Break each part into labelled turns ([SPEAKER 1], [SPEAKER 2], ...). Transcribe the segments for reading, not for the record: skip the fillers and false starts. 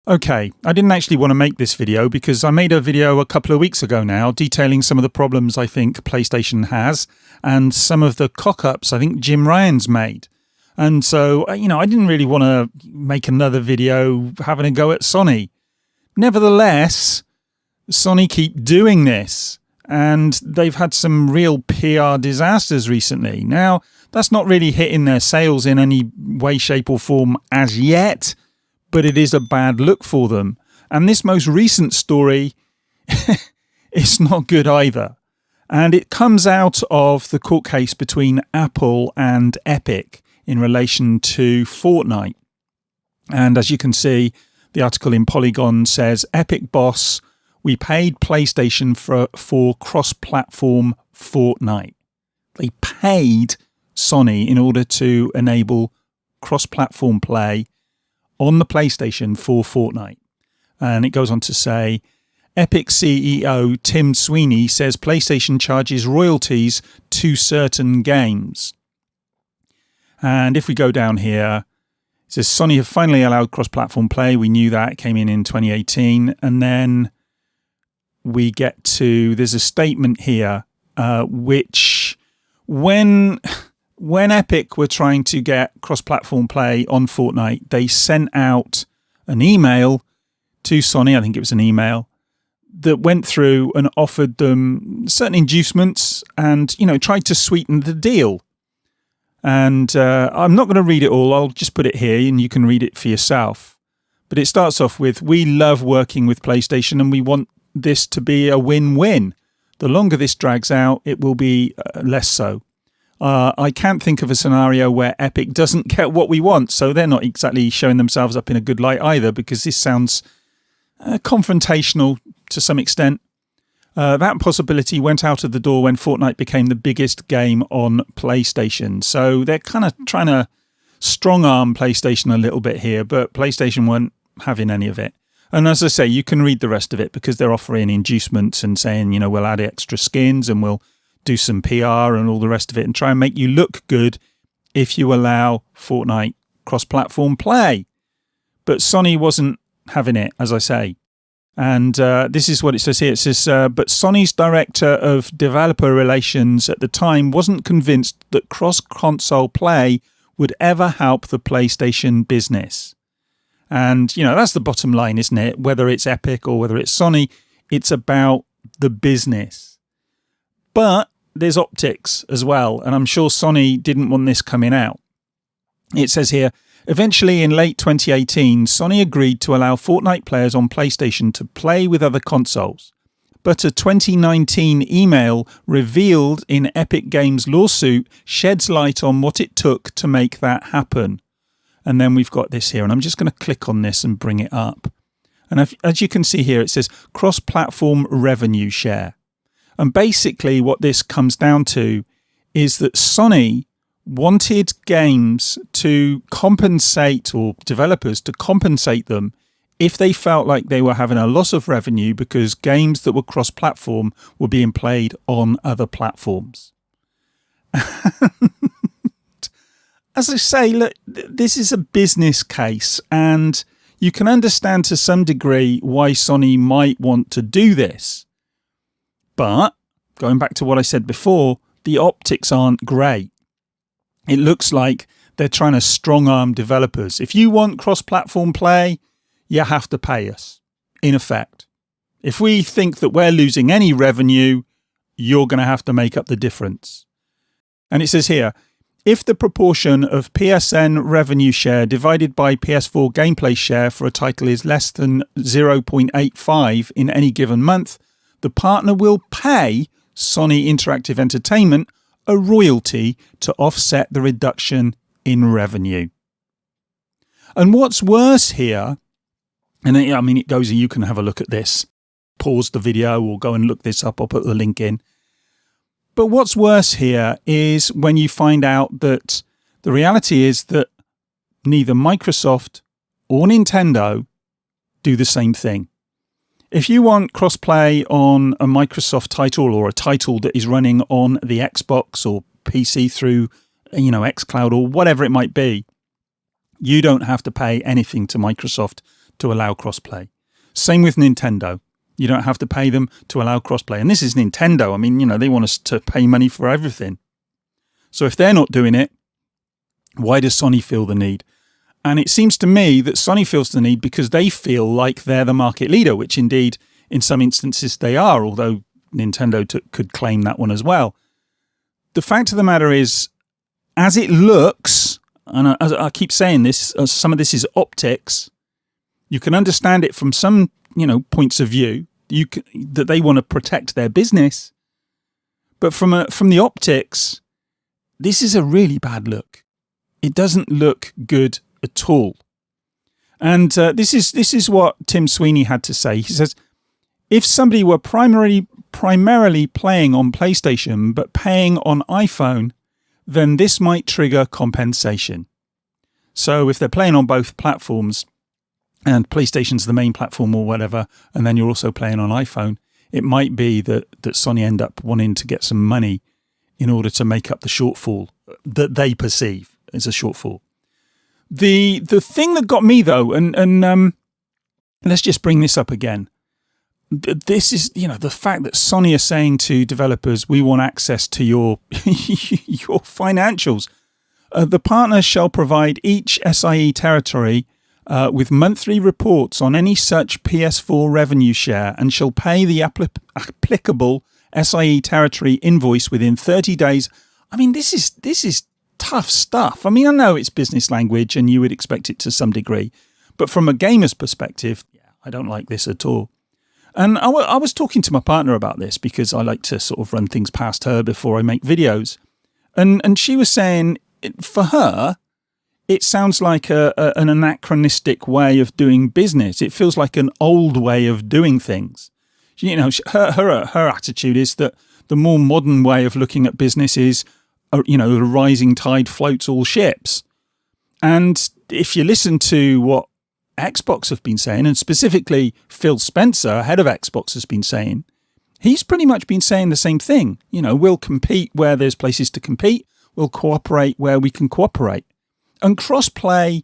[SPEAKER 1] Okay, I didn't actually want to make this video because I made a video a couple of weeks ago now detailing some of the problems I think PlayStation has and some of the cock-ups I think Jim Ryan's made. And so, I didn't really want to make another video having a go at Sony. Nevertheless, Sony keep doing this and they've had some real PR disasters recently. Now, that's not really hitting their sales in any way, shape or form as yet, but it is a bad look for them. And this most recent story is not good either. And it comes out of the court case between Apple and Epic in relation to Fortnite. And as you can see, the article in Polygon says, Epic boss, we paid PlayStation for cross-platform Fortnite. They paid Sony in order to enable cross-platform play on the PlayStation for Fortnite. And it goes on to say, Epic CEO Tim Sweeney says PlayStation charges royalties to certain games. And if we go down here, it says Sony have finally allowed cross-platform play. We knew that. It came in 2018. And then we get to, there's a statement here, which when Epic were trying to get cross-platform play on Fortnite, they sent out an email to Sony, I think it was an email, that went through and offered them certain inducements and, tried to sweeten the deal. And I'm not going to read it all. I'll just put it here and you can read it for yourself. But it starts off with, we love working with PlayStation and we want this to be a win-win. The longer this drags out, it will be less so. I can't think of a scenario where Epic doesn't get what we want, so they're not exactly showing themselves up in a good light either, because this sounds confrontational to some extent. That possibility went out of the door when Fortnite became the biggest game on PlayStation. So they're kind of trying to strong-arm PlayStation a little bit here, but PlayStation weren't having any of it. And as I say, you can read the rest of it because they're offering inducements and saying, we'll add extra skins and we'll do some PR and all the rest of it and try and make you look good if you allow Fortnite cross-platform play. But Sony wasn't having it, as I say. And this is what it says here. It says, but Sony's director of developer relations at the time wasn't convinced that cross-console play would ever help the PlayStation business. And, that's the bottom line, isn't it? Whether it's Epic or whether it's Sony, it's about the business. But there's optics as well, and I'm sure Sony didn't want this coming out. It says here, eventually in late 2018, Sony agreed to allow Fortnite players on PlayStation to play with other consoles. But a 2019 email revealed in Epic Games' lawsuit sheds light on what it took to make that happen. And then we've got this here, and I'm just going to click on this and bring it up. And as you can see here, it says cross-platform revenue share. And basically what this comes down to is that Sony wanted games to compensate, or developers to compensate them if they felt like they were having a loss of revenue because games that were cross-platform were being played on other platforms. As I say, look, this is a business case, and you can understand to some degree why Sony might want to do this. But, going back to what I said before, the optics aren't great. It looks like they're trying to strong-arm developers. If you want cross-platform play, you have to pay us, in effect. If we think that we're losing any revenue, you're going to have to make up the difference. And it says here, if the proportion of PSN revenue share divided by PS4 gameplay share for a title is less than 0.85 in any given month, the partner will pay Sony Interactive Entertainment a royalty to offset the reduction in revenue. And what's worse here, and it goes, you can have a look at this, pause the video or go and look this up, I'll put the link in. But what's worse here is when you find out that the reality is that neither Microsoft or Nintendo do the same thing. If you want crossplay on a Microsoft title or a title that is running on the Xbox or PC through, xCloud or whatever it might be, you don't have to pay anything to Microsoft to allow crossplay. Same with Nintendo. You don't have to pay them to allow crossplay. And this is Nintendo. I mean, they want us to pay money for everything. So if they're not doing it, why does Sony feel the need? And it seems to me that Sony feels the need because they feel like they're the market leader, which indeed, in some instances, they are, although Nintendo could claim that one as well. The fact of the matter is, as it looks, and as I keep saying this, some of this is optics, you can understand it from some, points of view, that they want to protect their business. But from the optics, this is a really bad look. It doesn't look good at all. And this is what Tim Sweeney had to say. He says, if somebody were primarily playing on PlayStation but paying on iPhone, then this might trigger compensation. So if they're playing on both platforms and PlayStation's the main platform or whatever, and then you're also playing on iPhone, it might be that Sony end up wanting to get some money in order to make up the shortfall that they perceive as a shortfall. The thing that got me though, and let's just bring this up again. This is, the fact that Sony are saying to developers, we want access to your your financials. The partners shall provide each SIE territory with monthly reports on any such PS4 revenue share and shall pay the applicable SIE territory invoice within 30 days. I mean, this is tough stuff. I mean, I know it's business language and you would expect it to some degree, but from a gamer's perspective, I don't like this at all. And I was talking to my partner about this because I like to sort of run things past her before I make videos. And she was saying, for her, it sounds like an anachronistic way of doing business. It feels like an old way of doing things. Her attitude is that the more modern way of looking at business is, a rising tide floats all ships. And if you listen to what Xbox have been saying, and specifically Phil Spencer, head of Xbox, has been saying, he's pretty much been saying the same thing. We'll compete where there's places to compete. We'll cooperate where we can cooperate. And crossplay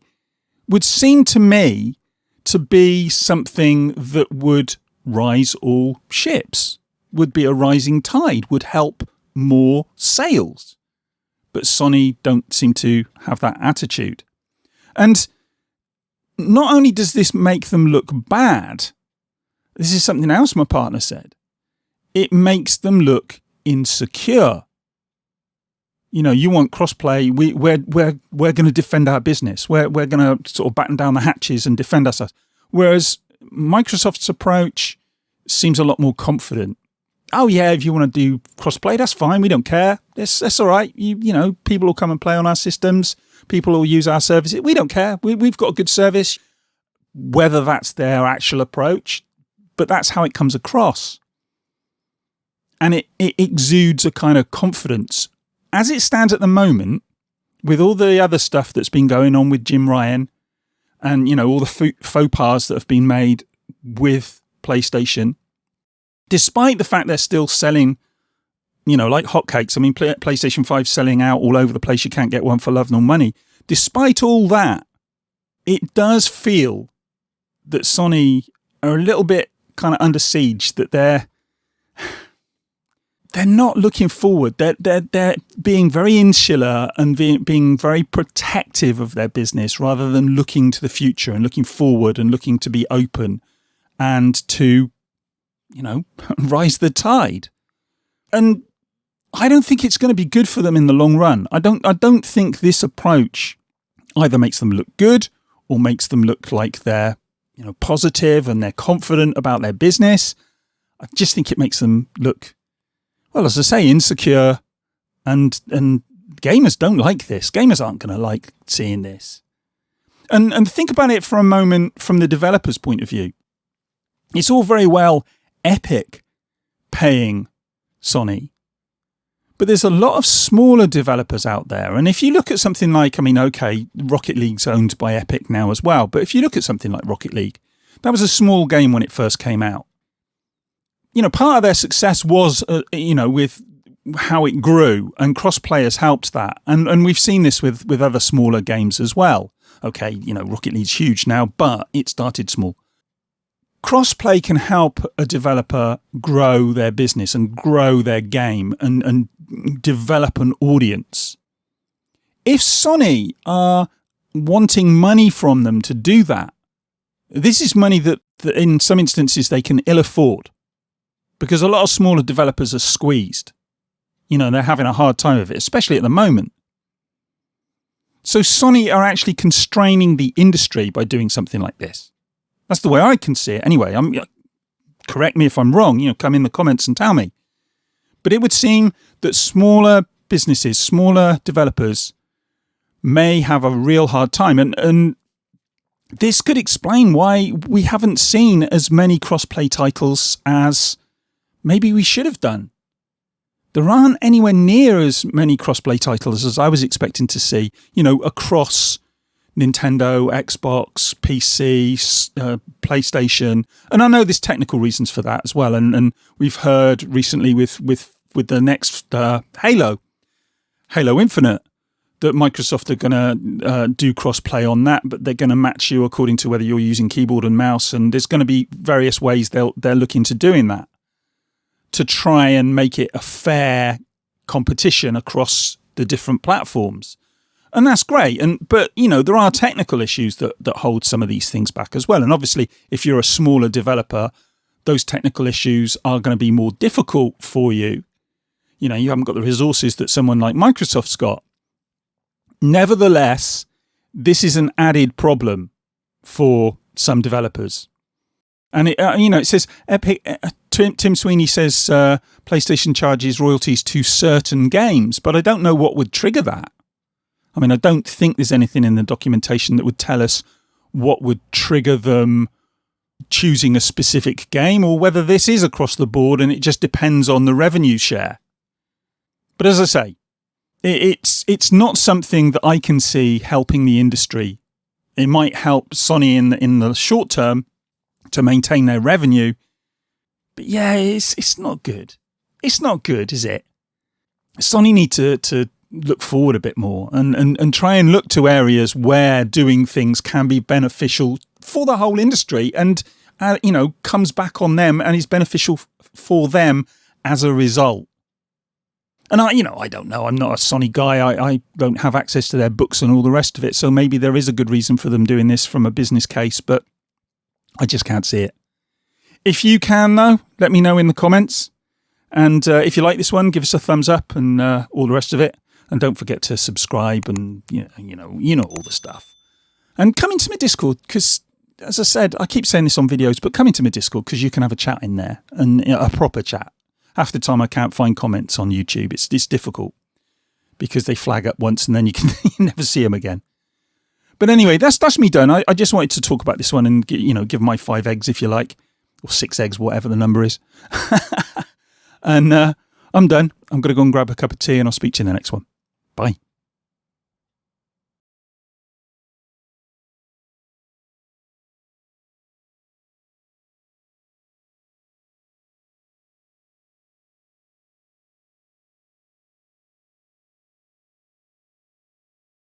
[SPEAKER 1] would seem to me to be something that would rise all ships, would be a rising tide, would help more sales. But Sony don't seem to have that attitude. And not only does this make them look bad, this is something else my partner said, it makes them look insecure. You want crossplay, we're going to defend our business. We're going to sort of batten down the hatches and defend ourselves. Whereas Microsoft's approach seems a lot more confident. Oh yeah, if you want to do crossplay, that's fine. We don't care. That's all right. People will come and play on our systems. People will use our services. We don't care. We've got a good service, whether that's their actual approach, but that's how it comes across. And it exudes a kind of confidence. As it stands at the moment, with all the other stuff that's been going on with Jim Ryan and, all the faux pas that have been made with PlayStation, despite the fact they're still selling, like hotcakes. I mean, PlayStation 5 selling out all over the place. You can't get one for love nor money. Despite all that, it does feel that Sony are a little bit kind of under siege, that they're not looking forward. They're being very insular and being very protective of their business rather than looking to the future and looking forward and looking to be open and to, rise the tide. And I don't think it's going to be good for them in the long run. I don't think this approach either makes them look good or makes them look like they're, positive and they're confident about their business. I just think it makes them look, well, as I say, insecure, and gamers don't like this. Gamers aren't going to like seeing this. And think about it for a moment from the developer's point of view. It's all very well Epic paying Sony, but there's a lot of smaller developers out there. And if you look at something like, Rocket League's owned by Epic now as well, but if you look at something like Rocket League, that was a small game when it first came out. Part of their success was, with how it grew, and crossplay has helped that. And we've seen this with other smaller games as well. Okay, Rocket League's huge now, but it started small. Crossplay can help a developer grow their business and grow their game and develop an audience. If Sony are wanting money from them to do that, this is money that in some instances they can ill afford, because a lot of smaller developers are squeezed. They're having a hard time of it, especially at the moment. So Sony are actually constraining the industry by doing something like this. That's the way I can see it. Anyway, correct me if I'm wrong, come in the comments and tell me. But it would seem that smaller businesses, smaller developers may have a real hard time. And this could explain why we haven't seen as many crossplay titles as maybe we should have done. There aren't anywhere near as many crossplay titles as I was expecting to see, across Nintendo, Xbox, PC, PlayStation. And I know there's technical reasons for that as well. And we've heard recently with the next Halo Infinite, that Microsoft are going to do crossplay on that, but they're going to match you according to whether you're using keyboard and mouse. And there's going to be various ways they're looking to doing that to try and make it a fair competition across the different platforms. And that's great. But there are technical issues that hold some of these things back as well. And obviously, if you're a smaller developer, those technical issues are going to be more difficult for you. You haven't got the resources that someone like Microsoft's got. Nevertheless, this is an added problem for some developers. And it says Epic. Tim Sweeney says PlayStation charges royalties to certain games, but I don't know what would trigger that. I mean, I don't think there's anything in the documentation that would tell us what would trigger them choosing a specific game, or whether this is across the board and it just depends on the revenue share. But as I say, it's not something that I can see helping the industry. It might help Sony in the short term to maintain their revenue. But yeah, it's not good. It's not good, is it? Sony need to look forward a bit more and try and look to areas where doing things can be beneficial for the whole industry and, comes back on them and is beneficial for them as a result. And I don't know. I'm not a Sony guy. I don't have access to their books and all the rest of it. So maybe there is a good reason for them doing this from a business case, but I just can't see it. If you can, though, let me know in the comments. And if you like this one, give us a thumbs up and all the rest of it. And don't forget to subscribe and, you know all the stuff. And come into my Discord, because, as I said, I keep saying this on videos, but come into my Discord because you can have a chat in there, and a proper chat. Half the time I can't find comments on YouTube. It's difficult because they flag up once and then you can never see them again. But anyway, that's me done. I just wanted to talk about this one and give my 5 eggs if you like, or 6 eggs, whatever the number is. And I'm done. I'm going to go and grab a cup of tea and I'll speak to you in the next one. Bye.